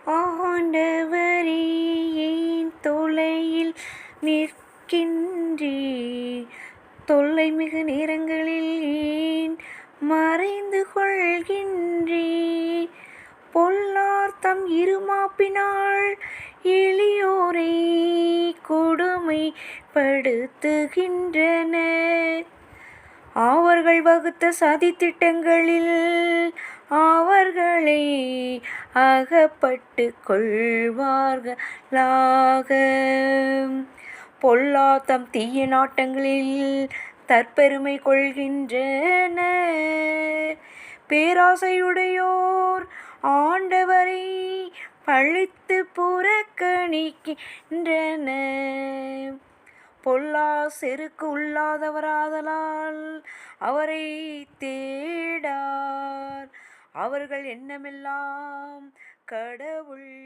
ஆண்டவரே ஏன் தொலையில் நிற்கின்றீர்? தொல்லை மிகு நேரங்களில் ஏன் மறைந்து கொள்கின்றீர்? பொல்லார்த்தம் இருமாப்பினால் எளியோரை கொடுமைப்படுத்துகின்றனர். அவர்கள் வகுத்த சதித்திட்டங்களில் அவர்களை அகப்பட்டு கொள்வார்களாக. பொல்லாத்தம் தீய நாட்டங்களில் தற்பெருமை கொள்கின்றனர். பேராசையுடையோர் ஆண்டவரை பழித்து புறக்கணிக்கின்றனர். பொல்லா செருக்கு உள்ளாதவராதலால் அவரை தேடார். அவர்கள் எண்ணமெல்லாம் கடவுள்